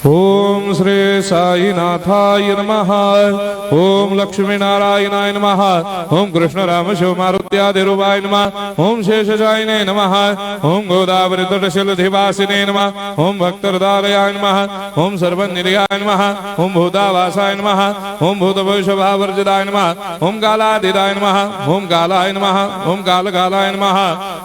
ओम श्री साईनाथाय नमः। ओम लक्ष्मी नारायणाय नमः। ओम कृष्ण राम शिव मारुत्यादिरूपाय नमः। ओम शेषशायिने नमः। ओम गोदावरी तटशिलधिवासिने नमः। ओम भक्तहृदयाय नमः। ओम सर्वनिलयाय नमः। ओम भूतावासाय नमः। ओम भूतभविष्यभावर्जिताय नमः। ओम कालातीताय नमः। ओम कालाय नमः। ओम कालकालाय नमः।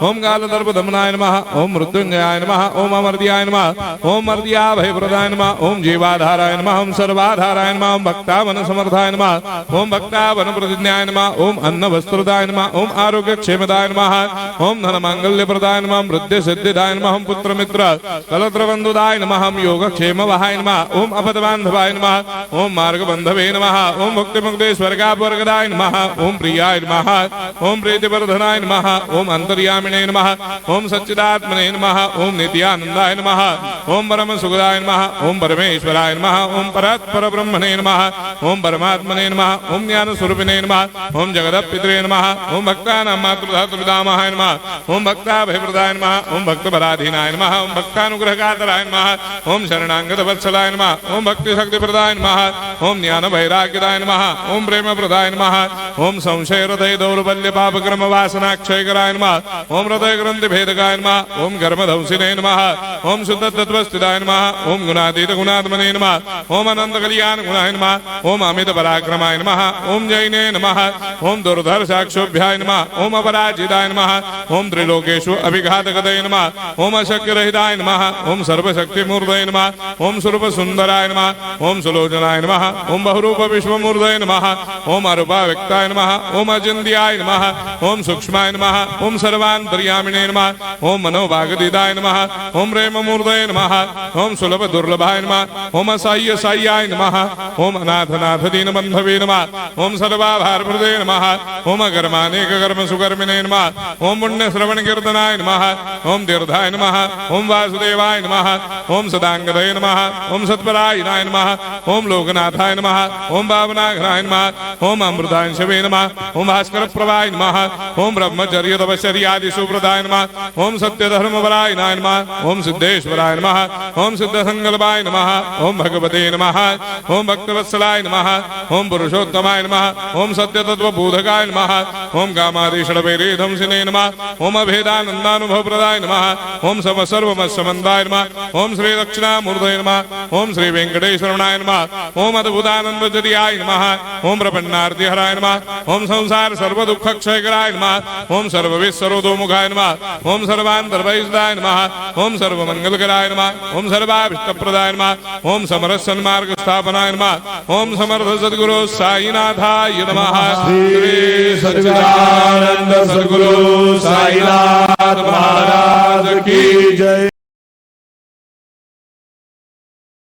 ओम कालदर्पदमनाय नमः। ओम मृत्युंजयाय नमः। ओम अमर्त्याय नमः। ओम मर्त्याभयप्रदाय नमः। ओम जीवाधाराय नमः। ओम सर्वाधाराय नमः। ओम भक्तावन समर्थाय नमः। ओम भक्तावन प्रतिज्ञाय नमः। ओम अन्न वस्त्रदाय नमः। ओम आरोग्य क्षेमदाय नमः। ओम धन मांगल्य प्रदाय नमः। ओम वृद्धि सिद्धिदाय नमः। ओम पुत्र मित्र कलत्र बंधुदाय नमः। ओम योग क्षेम वहाय नमः। ओम अपद बांधवाय नमः। ओम मार्ग बंधवे नमः। ओम मुक्ति मुक्ति स्वर्गापवर्गदाय नमः। ओम प्रियाय नमः। ओम प्रीतिवर्धनाय नमः। ओम अंतर्यामिने नमः। ओम सच्चिदात्मने नमः। ओम नित्यानंदाय नमः। ओम परम सुखदाय नमः। ओम परमेश्वराय नमः। ओम परात्पर ब्रह्मणे नमः। ओम परमात्मने नमः। ओम ज्ञान स्वरूपिणे नमः। ओम जगदपितरे नमः। ओम भक्तानां मातृधातुर्पितामहाय नमः। ओम भक्ताभयप्रदाय नमः। ओम भक्तपराधीनाय नमः। ओम भक्तानुग्रहकातराय नमः। ओम शरणागत वत्सलाय नमः। ओम भक्ति शक्ति प्रदाय नमः। ओम ज्ञान वैराग्यदाय नमः। ओम प्रेम प्रदाय नमः। ओम संशय हृदय दौर्बल्य पाप कर्म वासना क्षयकराय नमः। ओम हृदय ग्रंथि भेदकाय नमः। ओम कर्मधंसिने नमः। ओम शुद्ध तत्वस्थिताय नमः। ओम गुणातीत गुणात्मने नमः। ओम अनंत कल्याण गुणाय नमः। ओम अमित पराक्रमाय नमः। ओम जैने नमः। ओम दुर्धर्षाक्षोभ्याय नमः। ओम अपराजिताय नमः। ओम त्रिलोकेषु अभिघातगतये नमः। ओम अशक्यरहिताय नमः। ओम सर्वशक्तिमूर्तये नमः। ओम स्वरूप सुंदराय नमः। ओम सुलोचनाय नमः। ओम बहुरूप विश्वमूर्तये नमः। ओम अरूपाव्यक्ताय नमः। ओम अचिन्त्याय नमः। ओम सूक्ष्माय नमः। ओम सर्वान्तर्यामिने नमः। ओम मनोभागदिताय नमः। ओम प्रेममूर्तये नमः। ओम सुलभ दुर्लभाय नमः। ओम असाह्य साह्याय नमः। ओम अनाथनाथ दीनबन्धवे नमः। ओम सर्वाभारप्रदे नमः। ओम अकर्मानेक कर्म सुकर्मिणे नमः। ओम पुण्य श्रवण कीर्तनाय नमः। ओम तीर्थाय नमः। ओम वासुदेवाय नमः। ओम सदांगदये नमः। ओम सत्परायणाय नमः। ओम लोकनाथाय नमः। ओम पावनाघ्राय नमः। ओम अमृतांशवे नमः। ओम भास्कर प्रभाय नमः। ओम ब्रह्मचर्य तपश्चर्यादि सुप्रदाय नमः। ओम सत्यधर्मपरायणाय नमः। ओम सिद्धेश्वराय नमः। ओम सिद्ध संकल्पाय नमः। ओम भगवते नमः। ओम भक्तवत्सलाय नमः। ओम पुरुषोत्तमाय नमः। ओम सत्यतत्वबोधकाय नमः। ओम कामादिषडभैरेधंसिने नमः। ओम अभेदानन्दानुभवप्रदाय नमः। ओम सर्वमस्समन्दाय नमः। ओम श्री दक्षिणामूर्तये नमः। ओम श्री वेंकटेश्वरनाय नमः। ओम अद्भुतानन्दचर्याय नमः। ओम प्रपन्नार्तिहराय नमः। ओम संसार सर्वदुःखक्षयकराय नमः। ओम सर्वविस्सरोदोमुखाय नमः। ओम सर्वान्तर्वैसदाय नमः। ओम सर्वमङ्गलकराय नमः। ओम सर्वाभीष्टप्रदाय नमः। ओम समरस सन्मार्ग स्थापनाय नमः। ओम समर्थ सद्गुरु साईनाथाय नमः। श्री सच्चिदानंद सद्गुरु साईनाथ महाराज की जय।